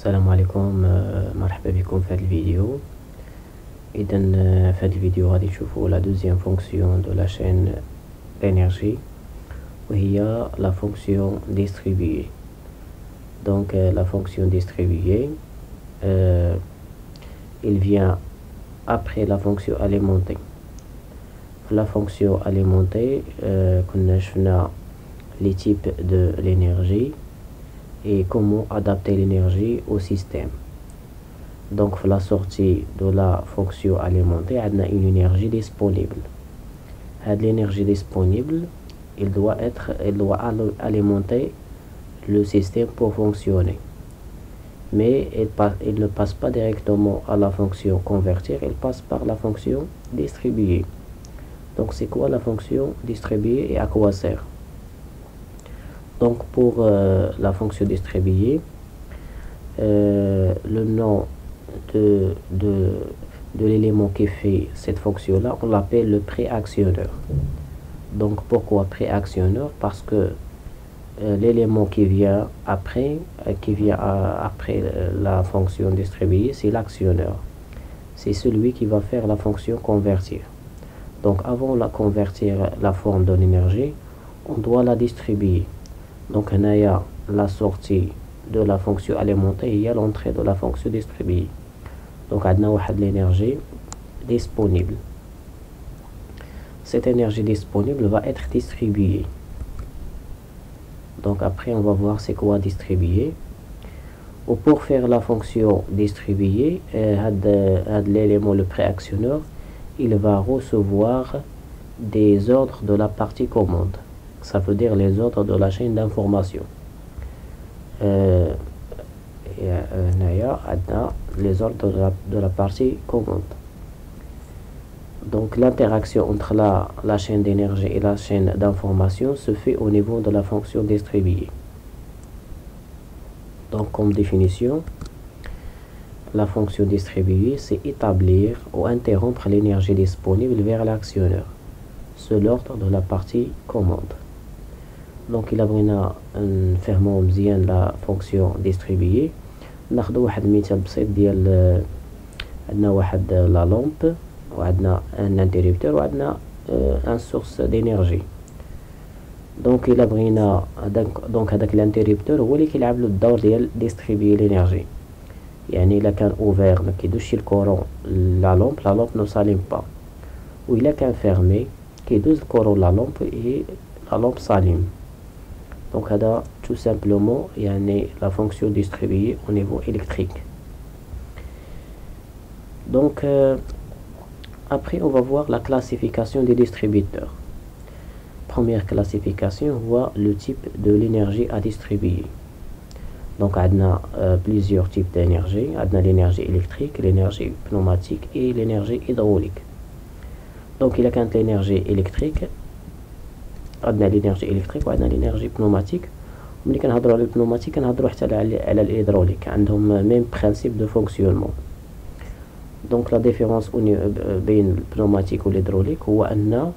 السلام عليكم. مرحبا بكم في هذا الفيديو. اذا في هذا الفيديو غادي نشوفوا لا دوزيام فونكسيون دو لا chaîne d'énergie وهي la fonction distribuée. Donc la fonction distribuée il vient après la fonction alimentée. La fonction alimentée كنا شفنا les types de l'énergie et comment adapter l'énergie au système. Donc la sortie de la fonction alimentée, on a une énergie disponible. L'énergie disponible, il doit alimenter le système pour fonctionner. Mais il ne passe pas directement à la fonction convertir, il passe par la fonction distribuer. Donc c'est quoi la fonction distribuer et à quoi sert? Donc pour la fonction distribuer, le nom de l'élément qui fait cette fonction là, on l'appelle le préactionneur. Donc pourquoi préactionneur? Parce que l'élément qui vient après la fonction distribuer, c'est l'actionneur, c'est celui qui va faire la fonction convertir. Donc avant de convertir la forme de l'énergie, on doit la distribuer. Donc il y a la sortie de la fonction alimentée et il y a l'entrée de la fonction distribuée. Donc on a l'énergie disponible. Cette énergie disponible va être distribuée. Donc après on va voir c'est quoi distribuer. Ou pour faire la fonction distribuer, l'élément le préactionneur, il va recevoir des ordres de la partie commande. Ça veut dire les ordres de la chaîne d'information. Les ordres de la partie commande. Donc l'interaction entre la chaîne d'énergie et la chaîne d'information se fait au niveau de la fonction distribuée. Donc comme définition, la fonction distribuée, c'est établir ou interrompre l'énergie disponible vers l'actionneur, c'est l'ordre de la partie commande. Donc il a بغينا نفهمو مزيان la fonction distribuée. ناخدو واحد المثال بسيط ديال عندنا واحد لا لامب وعندنا ان انتريبتور وعندنا ان سورس دينيرجي. دونك الا بغينا هذاك الانتريبتور هو اللي كيلعب له الدور ديال ديستريبيي لينيرجي. يعني الا كان اوفير ما كيدوزش الكورون لا لامب نو ساليم با، و الا كان فيرمي كيدوز الكورون لا لامب ساليم. Donc هذا tout simplement يعني la fonction distribuée au niveau électrique. Donc après on va voir la classification des distributeurs. Première classification, on voit le type de l'énergie à distribuer. Donc on a plusieurs types d'énergie. On a l'énergie électrique, l'énergie pneumatique et l'énergie hydraulique. Donc il y a l'énergie électrique, عندنا l'énergie électrique وعندنا l'énergie pneumatique. ملي كنهضروا على البنوماتيك كنهضروا حتى على الهيدروليك، عندهم ميم برينسيپ دو فونكسيونمون. دونك لا ديفيرونس بين البنوماتيك والهيدروليك هو ان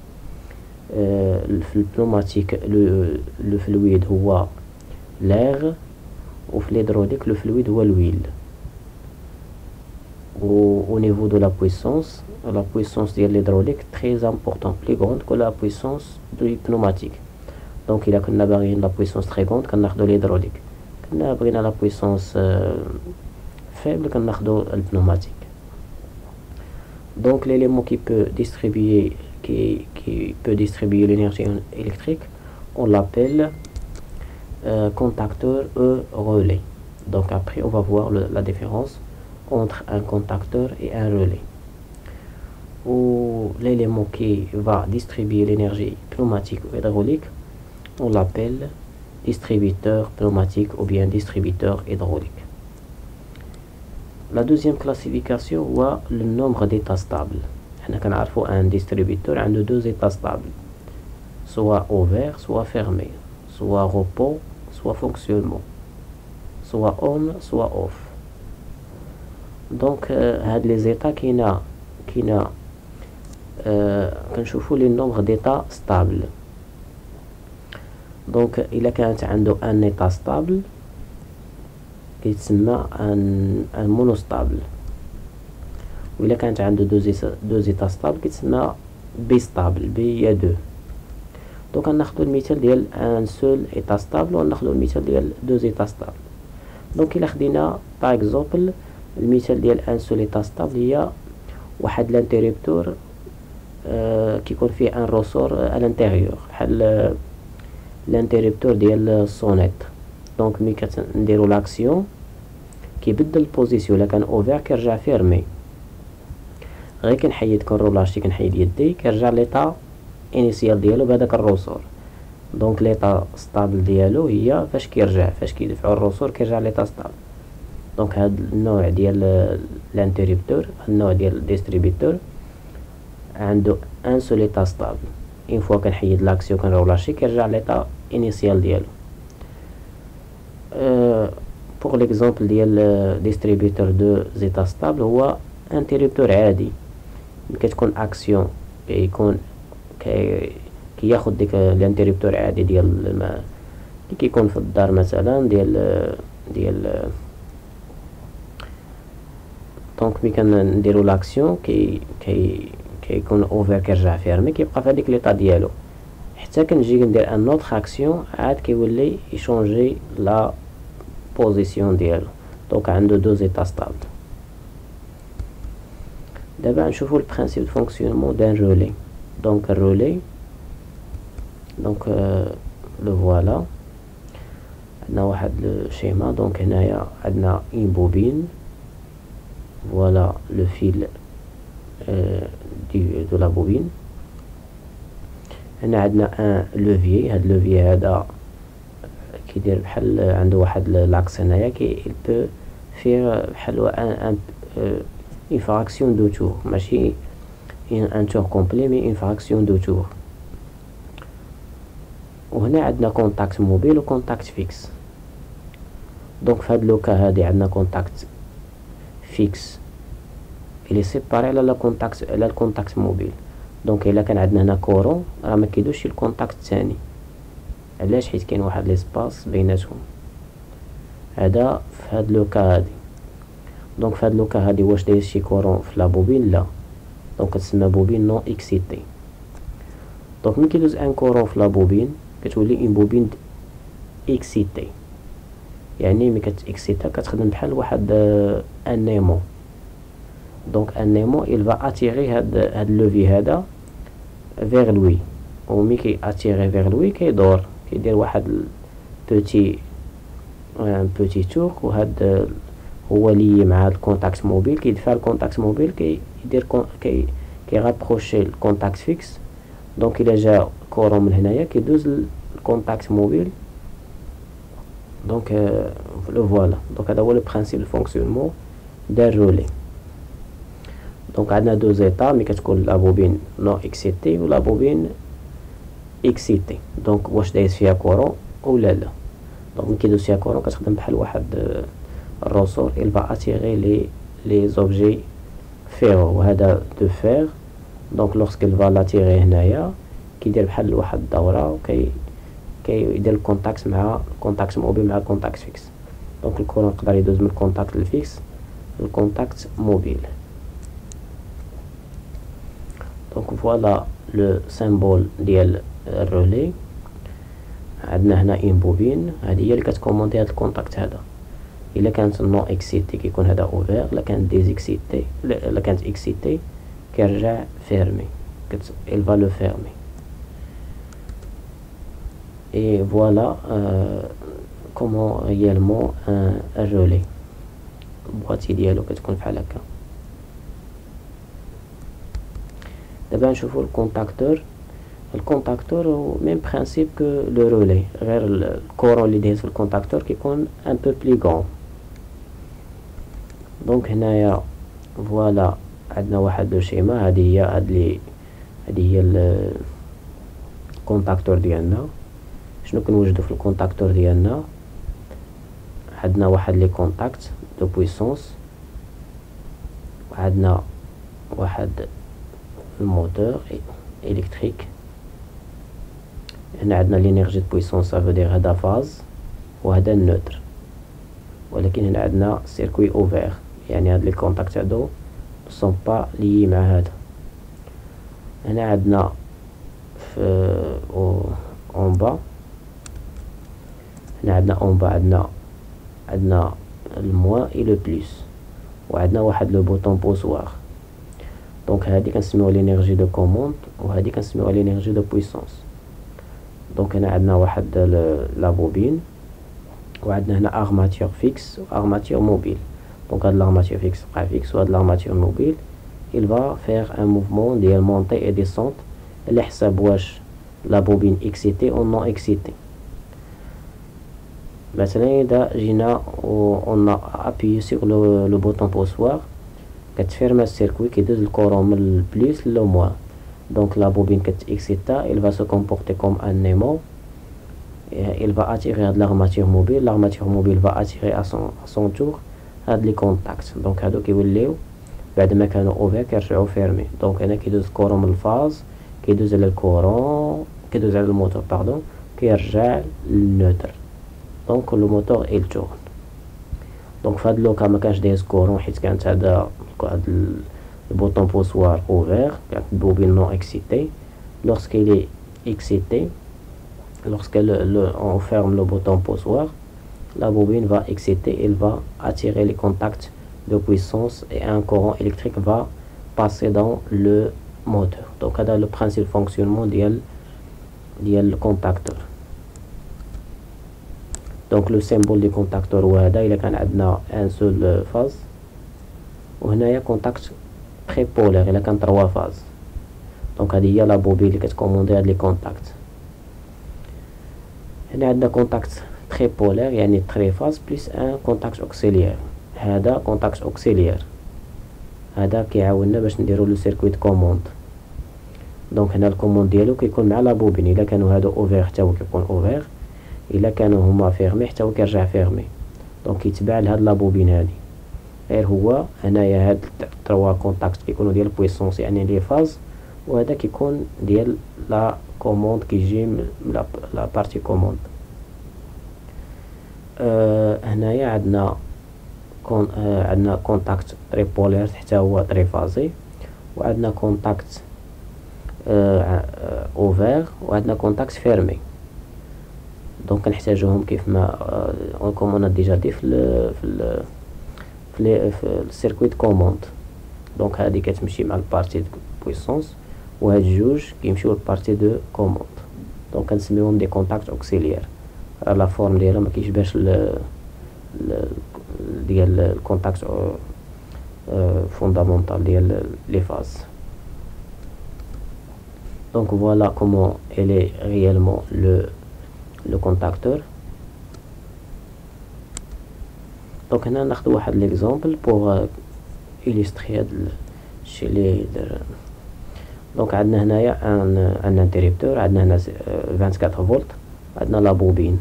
في البنوماتيك لو فلويد هو لاغ، وفي الهيدروليك لو فلويد هو الويل. Au niveau de la puissance de l'hydraulique très important, plus grande que la puissance du pneumatique. Donc il a la puissance très grande qu'on a de l'hydraulique. Quand la puissance faible qu'on a de le pneumatique. Donc l'élément qui peut distribuer l'énergie électrique, on l'appelle contacteur et relais. Donc après on va voir la différence entre un contacteur et un relais. Ou l'élément qui va distribuer l'énergie pneumatique ou hydraulique, on l'appelle distributeur pneumatique ou bien distributeur hydraulique. La deuxième classification voit le nombre d'états stables. On a un distributeur a deux états stables, soit ouvert, soit fermé, soit repos, soit fonctionnement, soit on, soit off. Donc les états كنشوفوا les nombres d'états stables. Donc il a un état stable كيتسمى ان مونوستابل. وإلا كانت عنده دو زيتا ستابل كيتسمى بي ستابل، بي هي دو. دونك غناخدو المثال ديال ان سول ايتا ستابل وناخدو المثال ديال دو زيتا ستابل. دونك الا خدينا باغ اكزومبل المثال ديال ان سول ايتا ستابل هي واحد لانتيريبتور كيكون فيه ان روسور على الانتيريور بحال الانتيريبتور ديال السونيت. دونك ملي كنديرو لاكسيون كيبدل البوزيسيون، الا كان اوفير كيرجع فيرمي، غير كنحيد كنرولاشي كنحيد يدي كيرجع ليطا انيسيال ديالو بهداك الروسور. دونك ليطا ستابل ديالو هي فاش كيرجع، فاش كيدفعو الروسور كيرجع ليطا ستابل. دونك هاد النوع ديال الانتريبتور، النوع ديال الديستريبيتور عنده ان سول ايتا ستابل، اون فوا كنحيد لاكسيون كنرولاشي كيرجع ليطا انيسيال ديالو. بوغ ليكزامبل ديال ديستريبيتور دو زيتا ستابل هو انتريبتور عادي، ملي كتكون اكسيون كيكون كياخد ديك الانتريبتور عادي ديال اللي كيكون في الدار مثلا ديال دونك ملي كنديرو لاكسيون كيكون اوفر كيرجع فيرمي كيبقى في هذيك ليطا ديالو، حتى كنجي ندير ان اوتر اكسيون عاد كيولي يشونجي لا بوزيسيون ديالو. دونك عنده دو زيتا ستابل. دابا نشوفو البرانسيپ دو فونكسيونمون دان رولي. دونك الرولي دونك لو فوالا، عندنا واحد لو شيما. دونك هنايا عندنا اون بوبين، فوالا لو فيل دو لا بوبين. هنا عندنا ان لوفيي، هاد لوفيي هذا كيدير بحال عنده واحد لاكس هنايا كي بو فير بحال ان une fraction de tour، ماشي un tour complet mais une fraction de tour. وهنا عندنا كونتاكت موبيل وكونتاكت فيكس. دونك في هاد لوكا هادي عندنا كونتاكت فيكس اللي سيباري على الكونتاكت موبيل. دونك الا كان عندنا هنا كورون راه ما كيدوش الكونتاكت الثاني. علاش؟ حيت كاين واحد ليسباس بيناتهم. هذا في هاد لوكا هادي. دونك في هاد لوكا هادي واش داير شي كورون في لا بوبين؟ لا. دونك كتسمى بوبين نون اكسيتي. دونك ملي كيدوز ان كورون في لا بوبين كتولي اون بوبين اكسيتي، يعني ملي كتاكسيتا كتخدم بحال واحد ان نيمو. دونك ان نيمو il va attirer هاد لوفي هذا vers lui، وملي كي اتيري vers lui كيدور كيدير واحد بوتي تور، وهاد هو لي مع الكونتاكت موبيل كيدفع الكونتاكت موبيل كيدير كي رابروشي الكونتاكت فيكس. دونك الا جا كورون من هنايا كيدوز الكونتاكت موبيل. دونك لو فوالا. دونك هذا هو لو برانسيپ دو فونكسيونمون دان رولي. دونك عندنا دو زيتا ملي كتكون لا بوبين نون اكسيتي ولا بوبين اكسيتي. دونك واش دايز فيها كورون ولا لا. دونك ملي كيدوز فيها كورون كتخدم بحال واحد الروسور il va attirer les objets ferreux، وهذا دو فير. دونك lorsqu'il va l'attirer هنايا كيدير بحال واحد الدورة كيدير الكونتاكت مع الكونتاكت موبيل مع الكونتاكت فيكس. دونك الكورون يقدر يدوز من الكونتاكت الفيكس للكونتاكت موبيل. دونك فوالا لو سيمبول ديال الرولي. عندنا هنا اون بوبين، هذه هي اللي كتكوموندي هاد الكونتاكت هذا. الا كانت نون اكسيتي كيكون هذا اوفير، الا كانت ديزيكسيتي الا كانت اكسيتي كيرجع فيرمي، il va le fermer. Et voilà comment réellement un relais البواطي ديالو كتكون بحال هكا. دابا نشوفو الكونتاكتور. الكونتاكتور هو ميم برينسيپ كو لو رولي، غير الكورون اللي دايز في الكونتاكتور كيكون ان بو بلي غون. دونك هنايا فوالا عندنا واحد لو شيما. هذه هي الكونتاكتور ديالنا. شنو كنوجدو في الكونتاكتور ديالنا؟ عندنا واحد لي كونتاكت دو بويسونس، وعندنا واحد الموتور الكتريك. هنا عندنا لينيرجي دو بويسونس، سافو دير هذا فاز وهذا النوتر. ولكن هنا عندنا سيركوي اوفير، يعني هاد لي كونتاكت هادو سون با لي مع هذا. هنا عندنا في اون با، هنا عندنا اون با عندنا الموان اي لو بلس، وعندنا واحد لو بوطون بوزوار. دونك هادي كنسميوها لينيرجي دو كوموند، وهادي كنسميوها لينيرجي دو بويسونس. دونك هنا عندنا واحد لا بوبين، وعندنا هنا ارماتور فيكس و ارماتور موبيل. دونك هاد لارماتور فيكس بقى فيكس، وهاد لارماتور موبيل il va faire un mouvement ديال مونتي اي ديسونت على حساب واش لا بوبين اكسيتي او نون اكسيتي. مثلا اذا جينا و اون ابيي سور لو بوطون بوسوار، كتفيرما السيركوي كيدوز الكورون من البليس لو موان. دونك لا بوبين كتاكسيتا، il va se comporter comme un aimant, il va attirer هاد l'armature mobile. l'armature mobile va attirer à son tour هاد لي كونتاكت. دونك هادو كيوليو بعد ما كانوا اوفير كيرجعوا فيرمي. دونك هنا كيدوز الكورون من الفاز، كيدوز على الكورون، كيدوز على الموتور باردون، كيرجع للنوتر. دونك لو موتور il tourne. دونك فهاد لوكا ما كانش دايز كورون حيت كانت هاد البوطون بوسوار اوفير، كانت البوبين نون اكسيتي. lorsqu'il est excité, lorsque on ferme le bouton poussoir, la bobine va exciter, elle va attirer les contacts de puissance et un courant électrique va passer dans le moteur. Donc c'est le principe de fonctionnement du contacteur. Donc le symbole du contacteur هذا إلا كان عندنا un seul phase، وهنايا contact très polaire إلا كان 3 phases. دونك هذه هي لا بوبين اللي كتكوموندي هاد لي كونتاكت. هنا عندنا كونتاكت تري بولير يعني تري فاز بليس ان كونتاكت اوكسيليير. هذا كونتاكت اوكسيليير، هذا كيعاوننا باش نديرو لو سيركويت كوموند. دونك هنا الكوموند ديالو كيكون مع لا بوبين، الا كانوا هادو اوفير حتى هو كيكون اوفير، الا كانوا هما فيرمي حتى هو كيرجع فيرمي. دونك كيتبع لهاد لا بوبين هادي. غير هو هنايا هاد 3 كونتاكت كيكونوا ديال بويسونس يعني لي فاز، وهذا كيكون ديال لا كوموند كيجي من لا بارتي كوموند. هنايا عندنا كونتاكت تري بولير حتى هو تري فازي، وعندنا كونتاكت اوفير، وعندنا كونتاكت فيرمي. دونك كنحتاجوهم كيف ما كوم اون ديجا دي في السيركويت كوموند. دونك هذه كتمشي مع البارتي دو بويسونس، وهاد جوج كيمشيو للبارتي دو كوموند. دونك كنسميوهم دي كونتاكت اوكسيليير. لا فورم ديالها ما كيشبهش ديال الكونتاكت فوندامونتال ديال لي فاز. Donc voilà comment elle est réellement le contacteur. Donc هنا ناخذ واحد ليكزامبل pour illustrer هاد الشيء اللي دار. دونك عندنا هنايا ان انتريبتور، عندنا هنا 24 فولت، عندنا لا بوبين.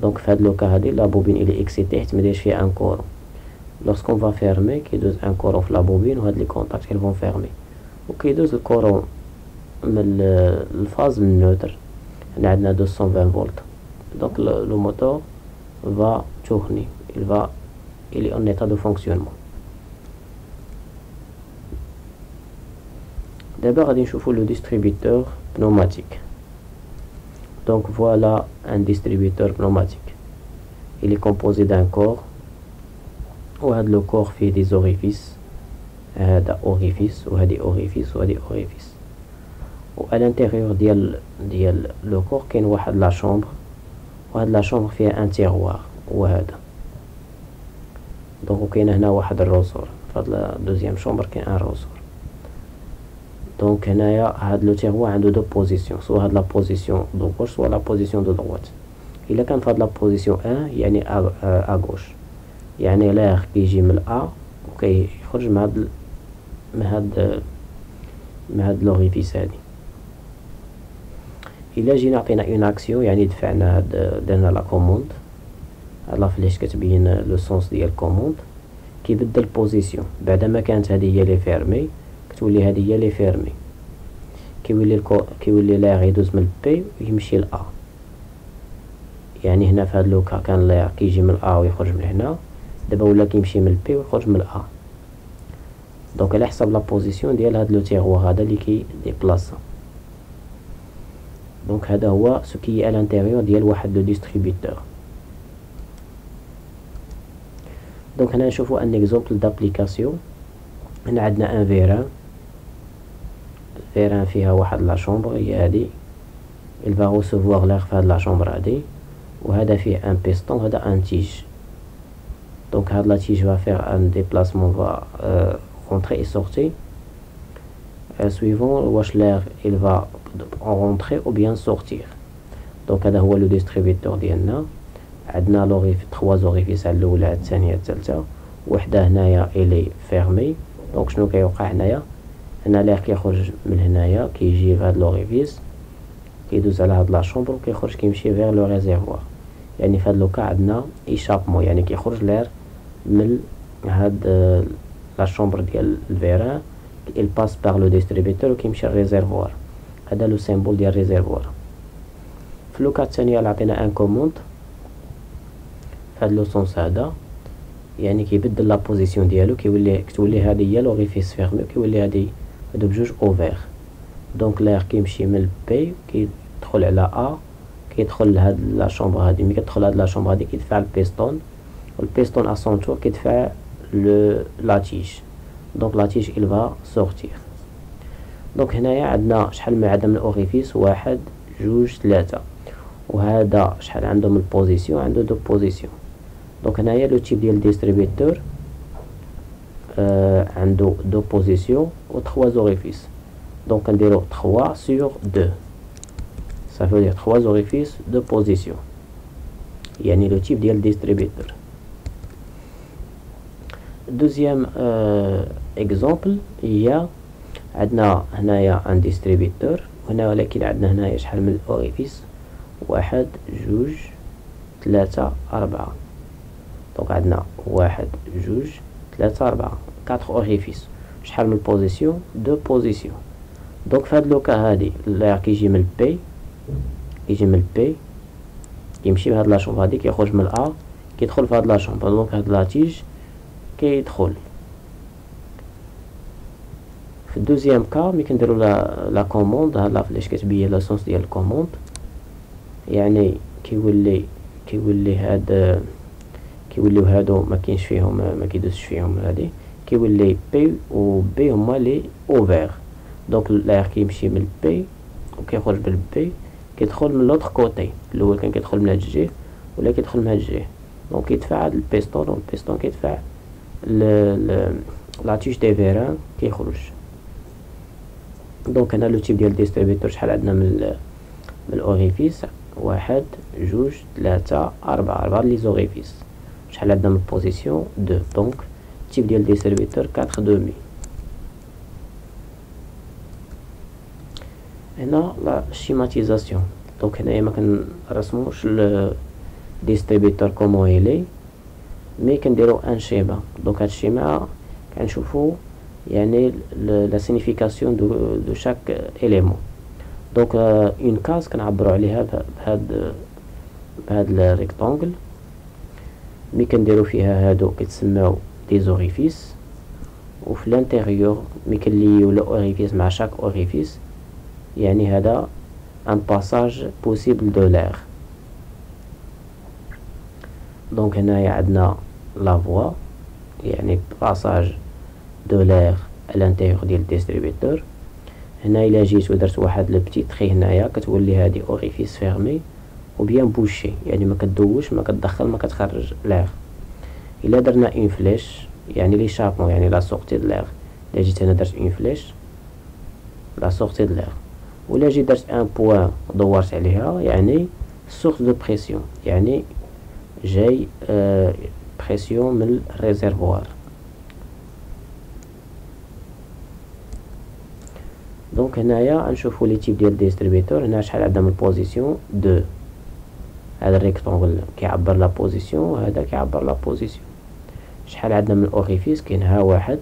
دونك في هاد لوكا هادي لا بوبين الي اكسيتي حيت مدايرش فيها ان كورون. لورسكون فا فيرمي كيدوز ان كورون في لا بوبين، وهاد لي كونتاكت كي فون فيرمي، وكيدوز الكورون من الفاز من النوتر. هنا عندنا 220 فولت. دونك لو موتور va tourner, il est en état de fonctionnement. D'abord غادي نشوفوا le distributeur pneumatique. Donc voilà un distributeur pneumatique. Il est composé d'un corps, وهذا le corps فيه des orifices، هذا orifice وهذه orifice وهذه orifice. و à l'intérieur ديال le corps كاين واحد لا chambre، وهاد لا شومبر فيها ان تيغوار وهذا. دونك كاين هنا واحد الروسور، فهاد لا دوزيام شومبر كاين ان روسور. دونك هنايا هاد لو تيغوار عنده دو بوزيسيون، سوا هاد لا بوزيسيون دو غوش سوا لا بوزيسيون دو دوات. الا كان فهاد لا بوزيسيون 1 يعني ا غوش، يعني لاغ كيجي من ا وكيخرج من هاد لوريفيس هادي. إلا جينا عطينا اون اكسيون يعني دفعنا درنا لا كوموند، هاد لا فليش كتبين لو سونس ديال كوموند، كيبدل بوزيسيون. بعدما كانت هذه هي لي فيرمي كتولي هذه هي لي فيرمي، كيولي لا يدوز من بي ويمشي ل ا. يعني هنا في هاد لوكا كان لاير كيجي من A ويخرج من هنا، دابا ولا كيمشي من B ويخرج من A. دونك على حسب لا بوزيسيون ديال هاد لو تيغوار هذا اللي كي ديبلاصا. دونك هذا هو سو كي ا لانتيريور ديال واحد لو ديستريبيتور. دونك هنا نشوفوا ان اكزومبل دابليكاسيون. هنا عندنا ان فيران فيها واحد لا شومبر هي هادي، il va recevoir l'air في هاد لا شومبر هادي، وهذا فيه ان بيستون هذا ان تيج. دونك هاد لا تيج va faire un déplacement va rentrer et sortir suivant واش l'air il va rentrer ou bien sortir. دونك هذا هو لو ديستريبيتور ديالنا. عندنا لوريف 3 زوريفيس على الاولى على الثانيه على الثالثه، وحده هنايا الي فيرمي. دونك شنو كيوقع هنايا؟ هنا l'air كيخرج من هنايا كيجي في هاد لوريفيس كيدوز على هاد لا شومبر وكيخرج كيمشي فيغ لو ريزيرفوار. يعني في هاد لوكا عندنا ايشابمون، يعني كيخرج لير من هاد لا شومبر ديال الفيران il passe par le distributeur وكيمشي للريزيرفوار. هذا لو سيمبول ديال الريزيرفوار. في لوكا الثانيه عطينا ان كوموند في هاد لو سونس هذا، يعني كيبدل لا بوزيسيون ديالو، كتولي هذه هي لوريفيس فيرمي وكيولي هادو بجوج اوفير. دونك لاير كيمشي من بي كيدخل على ا، كيدخل لهاد لا شومبر هادي. ملي كتدخل هاد لا شومبر هادي كيدفع البيستون، والبيستون ا سون تور كيدفع لا تيج. دونك لا تيج il va sortir. دونك هنايا عندنا شحال من عدد من الاوريفيس، 1 2 3، وهذا شحال عنده من البوزيسيون؟ عنده 2 بوزيسيون. دونك هنايا لو تيب ديال ديستريبيتور عنده 2 بوزيسيون و 3 زوريفيس. دونك كنديرو 3 sur 2، ça veut dire 3 زوريفيس 2 بوزيسيون، يعني لو تيب ديال ديستريبيتور. دوزيام اكزومبل هي عندنا هنايا ان ديستريبيتور هنا، ولكن عندنا هنايا شحال من الاوريفيس؟ 1 2 3 4. دونك عندنا 1 2 3 4 4 اوريفيس. شحال من بوزيسيون؟ 2 بوزيسيون. دونك في هاد لوكا هادي لاير كيجي من بي، كيمشي بهاد لا شومبر هادي، كيخرج من ا كيدخل في هاد لا شومبر. دونك هاد لا تيج كيدخل. في الدوزيام كا ملي كنديرو لا كوموند، هاد لا فلاش كتبين لا سونس ديال الكوموند، يعني كيوليو هادو ما كاينش فيهم ما كيدوزش فيهم هادي، كيولي بي و بي هما لي اوفير. دونك لاير كيمشي من بي وكيخرج بالبي، كيدخل من لوطخ كوتي. الاول كان كيدخل من هاد الجهه ولا كيدخل من هاد الجهه. دونك كيدفع هاد البيستون، والبيستون كيدفع لا تيج دي فيران كيخرج. دونك هنا لو تيب ديال ديستريبيتور شحال عندنا من الاوريفيس؟ 1 2 3 4 لي زوريفيس. شحال عندنا من البوزيسيون؟ 2. دونك تيب ديال ديستريبيتور 4 دومي. هنا لا شيماتيزاسيون. دونك هنايا ما كنرسموش الديستريبيتور كومون يلي، مي كنديرو ان شيما. دونك هاد الشيما كنشوفو يعني لا سينيفيكاسيون دو شاك اليمون. دونك اون كاز كنعبرو عليها بهاد الريكتانجل. ملي كنديرو فيها هادو كيتسماو دي زوريفيس، وفي الانتيريور ملي كنليو الاوريفيس مع شاك اوريفيس، يعني هذا ان باساج بوسيبل دو لير. دونك هنايا عندنا لا فوا، يعني باساج دو لير à l'intérieur ديال الديستريبيتور. هنا الا جيت ودرت واحد لو بتي تري هنايا كتولي هادي اوريفيس فيرمي او بيان بوشي، يعني ما كتدوش ما كتدخل ما كتخرج لير. الا درنا اون فليش يعني لي شابون، يعني لا سورتي د لير. الا جيت هنا درت اون فليش لا سورتي د لير، ولا جيت درت ان بوين دورت عليها يعني سورس دو بريسيون، يعني جاي بريسيون من الريزيرفوار. دونك هنايا غنشوفو لي تيب ديال ديستريبيتور. هنا شحال عندنا من بوزيسيون؟ 2. هذا الريكتانغل كيعبر لا بوزيسيون، وهذا كيعبر لا بوزيسيون. شحال عندنا من الاوريفيس؟ كاين ها 1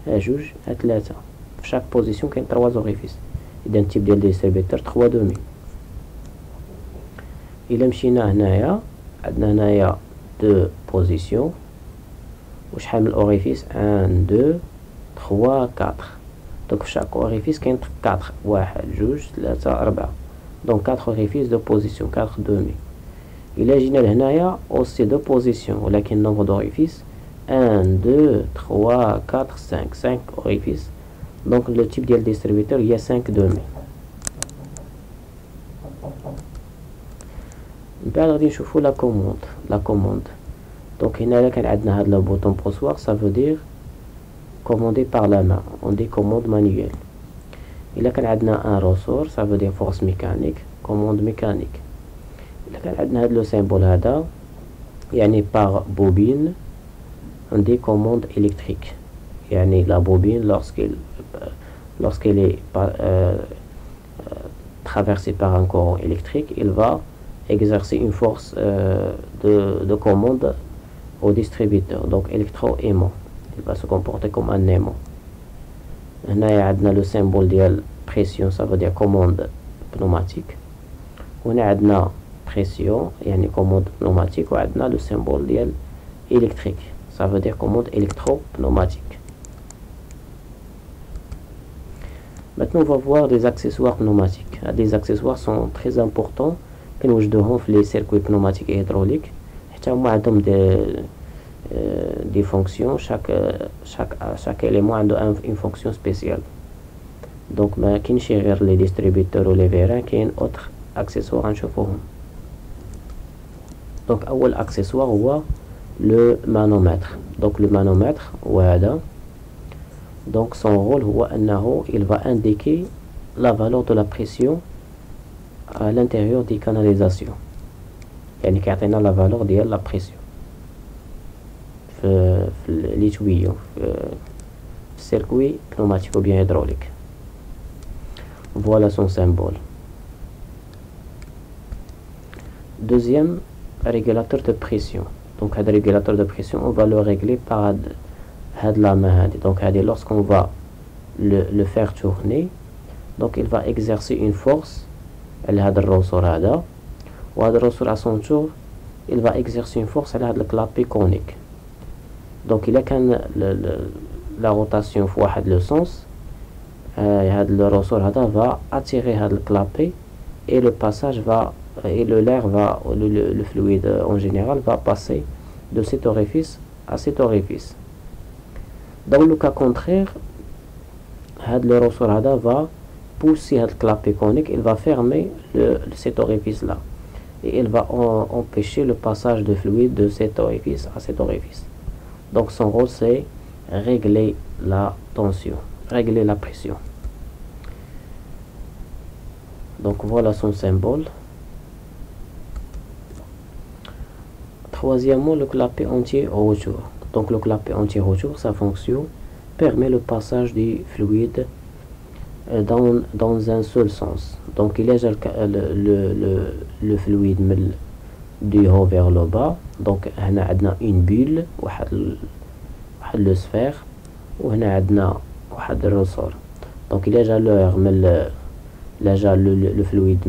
ها 2 ها 3. في شاك بوزيسيون كاين 3 اوريفيس. اذا التيب ديال ديستريبيتور 3 دومي. إلا مشينا هنايا عندنا هنايا دو بوزيسيون وشحال من اوريفيس 1 2 3 4. دونك في شاك اوريفيس كاين 4 1 2 3 4. دونك 4 اوريفيس دو بوزيسيون 4 دومي. إلا جينا لهنايا اوسي دو بوزيسيون ولكن نومبر دوريفيس 1 2 3 4 5 اوريفيس. دونك لو تيب ديال ديستريبيوتور هي 5 دومي. من بعد غادي نشوفو لا كوموند. دونك هنا كان عندنا هاد لو بوطون بوسوار ça veut dire commander par la main, on dit commande manuelle. إلا كان عندنا ان رسور ça veut dire force mécanique, commande mécanique. إلا كان عندنا هاد لو سيمبول هذا يعني par bobine on dit commande électrique. يعني la bobine lorsqu'elle est traversée par un courant électrique, il va exercer une force de commande au distributeur, donc électro-aimant. Il va se comporter comme un aimant. هنا عندنا le symbole ديال pression, ça veut dire commande pneumatique. وهنا عندنا pression يعني commande pneumatique, وعندنا le symbole ديال électrique, ça veut dire commande électro-pneumatique. Maintenant on va voir des accessoires pneumatiques. Les accessoires sont très importants كنوجدوهم في les circuits pneumatiques et hydrauliques. حتى هما عندهم des fonctions, chaque élément عنده une fonction spéciale. Donc ما كاينش غير les distributeurs ou les vérins, كاين autres accessoires نشوفوهم. Donc أول accessoire هو le manomètre. Donc le manomètre هو هذا. Donc son rôle هو أنه il va indiquer la valeur de la pression à l'intérieur des canalisations. يعني كيعطينا la valeur ديال la pression في les tuyaux في circuit pneumatique ou bien hydraulique. Voilà son symbole. Deuxième, régulateur de pression. Donc هذا régulateur de pression on va le régler par هاد la main هادي. Donc هادي lorsqu'on va le faire tourner, donc il va exercer une force على هذا الرسور هذا, وهذا الرسور à son tour il va exercer une force على هذا الكلابي كونيك. donc إلا كان la rotation في واحد le sens, هذا الرسور هذا va attirer هذا الكلابي et le passage va et l'air va le fluide en général va passer de cet orifice à cet orifice. Dans le cas contraire, هذا الرسور هذا va pousser le clapet conique, il va fermer cet orifice là et il va empêcher le passage de fluide de cet orifice à cet orifice. Donc son rôle c'est régler la tension, régler la pression. Donc voilà son symbole. Troisièmement, le clapet anti-retour. Donc le clapet anti-retour, sa fonction permet le passage du fluide dans un seul sens. Donc il y a le fluide du haut vers le bas. Donc هنا عندنا une bulle, واحد le sphère, وهنا عندنا واحد الرسور. Donc il y a le fluide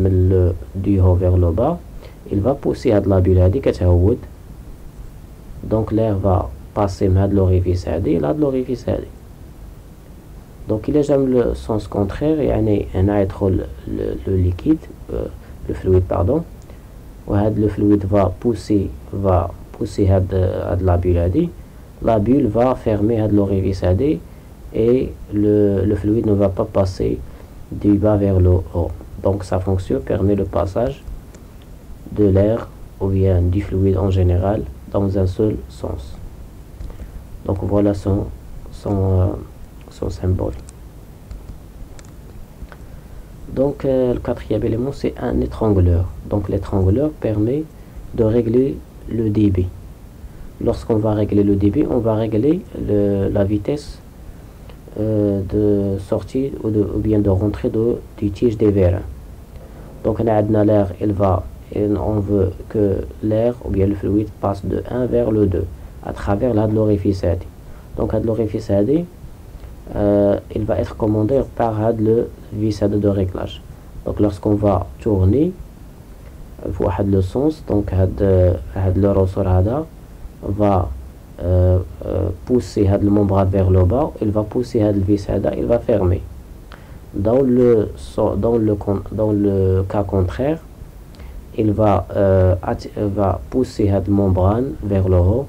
du haut vers le bas. Il va pousser هاد la bulle هادي كتهود. Donc l'air va passer من هاد l'orifice هادي لهاد l'orifice هادي. Donc il y a le sens contraire, يعني هنا يدخل le liquide, le fluide pardon, وهاد le fluide va pousser هاد la bulle هادي. La bulle va fermer هاد l'orifice هادي et le fluide ne va pas passer du bas vers le haut. Donc sa fonction permet le passage de l'air ou bien du fluide en général dans un seul sens. Donc voilà son symbole. Donc le quatrième élément c'est un étrangleur. Donc l'étrangleur permet de régler le débit. Lorsqu'on va régler le débit, on va régler la vitesse de sortie ou bien de rentrée du tige des vérins. Donc on a l'air, on veut que l'air ou bien le fluide passe de 1 vers le 2 à travers l'orifice. Donc l'orifice il va être commandé par le vis de réglage. Donc lorsqu'on va tourner, في واحد لو سونس. دونك هاد لو روسور هذا va pousser هاد الممبران vers le bas, il va pousser هاد الفيس هذا, il va fermer. Dans le cas contraire, il va pousser هاد الممبران vers le haut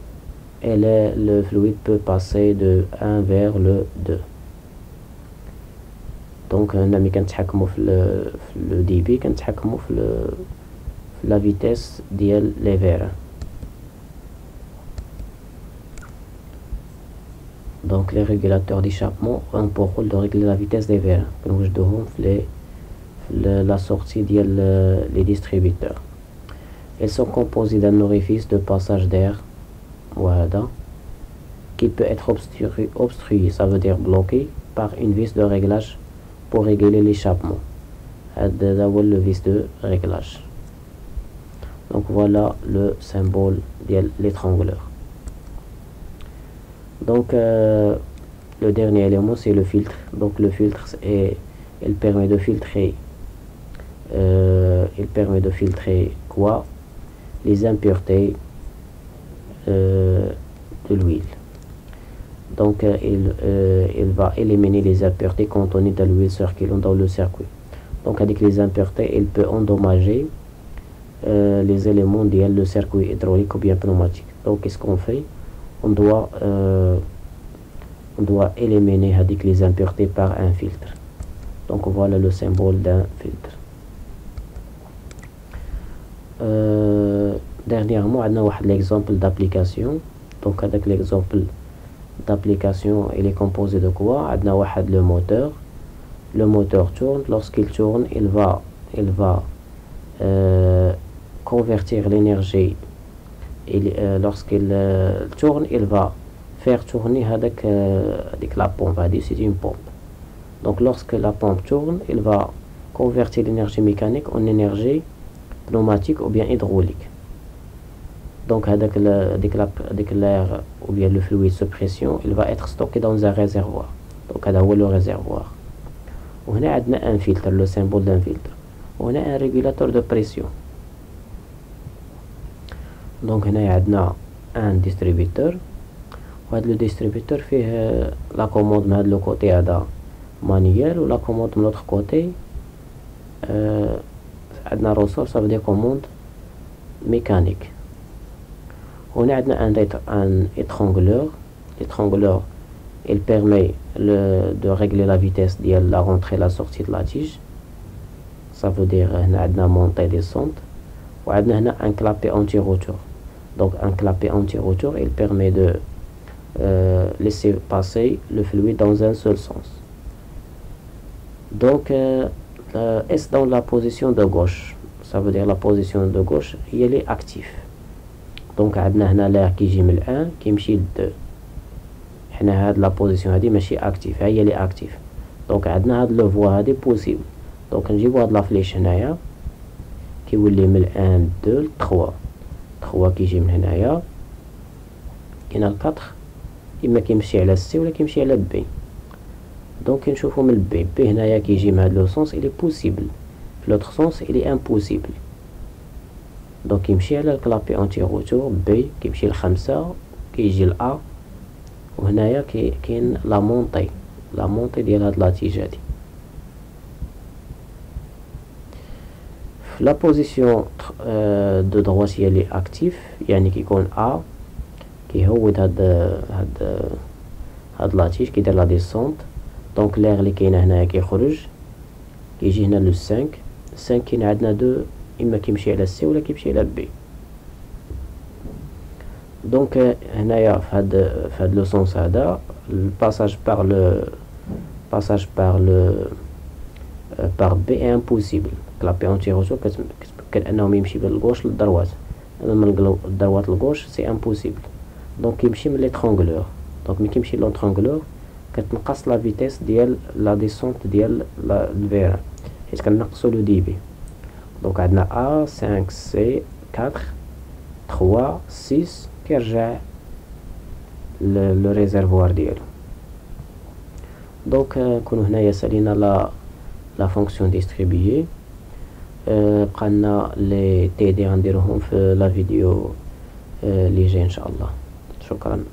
et le fluide peut passer de 1 vers le 2. دونك هنا ملي كنتحكمو في لو دي بي كنتحكمو في لا فيتيس ديال لي فيران. Donc les régulateurs d'échappement ont pour rôle de régler la vitesse des vérins. كنوجدوهم في la sortie ديال les distributeurs. Ils sont composés d'un orifice de passage d'air وهذا qui peut être obstrué, ça veut dire bloqué par une vis de réglage pour régler l'échappement. هذا هو le vis de réglage. Donc voilà le symbole ديال l'étrangleur. Donc le dernier élément c'est le filtre. Donc le filtre il permet de filtrer quoi? Les impuretés de l'huile. Donc il va éliminer les impuretés contenues dans l'huile circulant dans le circuit. Donc avec les impuretés il peut endommager les éléments du circuit hydraulique ou bien pneumatique. Donc qu'est-ce qu'on fait? On doit éliminer les impuretés par un filtre. Donc voilà le symbole d'un filtre. Dernièrement on a l'exemple d'application. Donc avec l'exemple d'application il est composé de quoi? On a le moteur. Le moteur tourne. Lorsqu'il tourne il va convertir l'énergie. Lorsqu'il tourne il va faire tourner avec la pompe. C'est une pompe. Donc lorsque la pompe tourne il va convertir l'énergie mécanique en énergie pneumatique ou bien hydraulique. Donc avec l'air ou bien le fluide sous pression il va être stocké dans un réservoir. Donc هذا هو le réservoir. وهنا عندنا un filtre, le symbole d'un filtre. وهنا un régulateur de pression. Donc هنا عندنا un distributeur. وهذا le distributeur فيه la commande من هذا le côté هذا manuel و la commande من l'autre côté عندنا ressort, ça veut dire commande mécanique. هنا عندنا un étrangleur. L'étrangleur il permet de régler la vitesse de la rentrée et la sortie de la tige. Ça veut dire هنا عندنا montée descente. وعندنا هنا un clapet anti-rotor. Donc un clapet anti-rotor il permet de laisser passer le fluide dans un seul sens. Donc est dans la position de gauche, ça veut dire la position de gauche elle est active. Donc عندنا هنا l'air كيجي من 1 كيمشي ل 2. حنا هاد لا بوزيسيون هادي ماشي اكتيف, هي اللي اكتيف. دونك عندنا هاد لو فوا هادي بوسيبل. دونك نجيبو هاد لا فليش هنايا كيولي من 1 ل 2 ل 3. 3 كيجي من هنايا كاين 4 اما كيمشي على سي ولا كيمشي على بي. دونك نشوفو من بي هنايا كيجي من هاد لو سونس il est possible, في لوتر سونس il est impossible. دونك كيمشي على الكلابي انتي روتور بي كيمشي ل5 كيجي ل A. وهنايا كاين لا مونطي ديال هاد لاتيج هادي. في لا بوزيسيون دو دروات هي لي اكتيف, يعني كيكون A كيهود هاد لاتيج كيدير لا ديسونط. دونك لير اللي كاينه هنايا كيخرج كيجي هنا لو 5 كاين عندنا دو, اما كيمشي على سي ولا كيمشي على بي. دونك هنايا في هاد لو سونس هذا الباساج par B est impossible. كلابي انتي روتور كتمكن انه يمشي من الغوش للدروات, اما من الدروات للغوش سي امبوسيبل. دونك يمشي من ليترونغلور. دونك ملي كيمشي لونترونغلور كتنقص لا فيتيس ديال لا ديسونط ديال الفيران حيت كنقصوا لو دي بي. دونك عندنا A 5 C 4 3 6 كيرجع لو ريزيرفوار ديالو. دونك نكونو هنايا سالينا لا فونكسيون ديستريبيي. بقالنا لي تيدي غنديروهم في لا فيديو اللي جاي ان شاء الله. شكرا.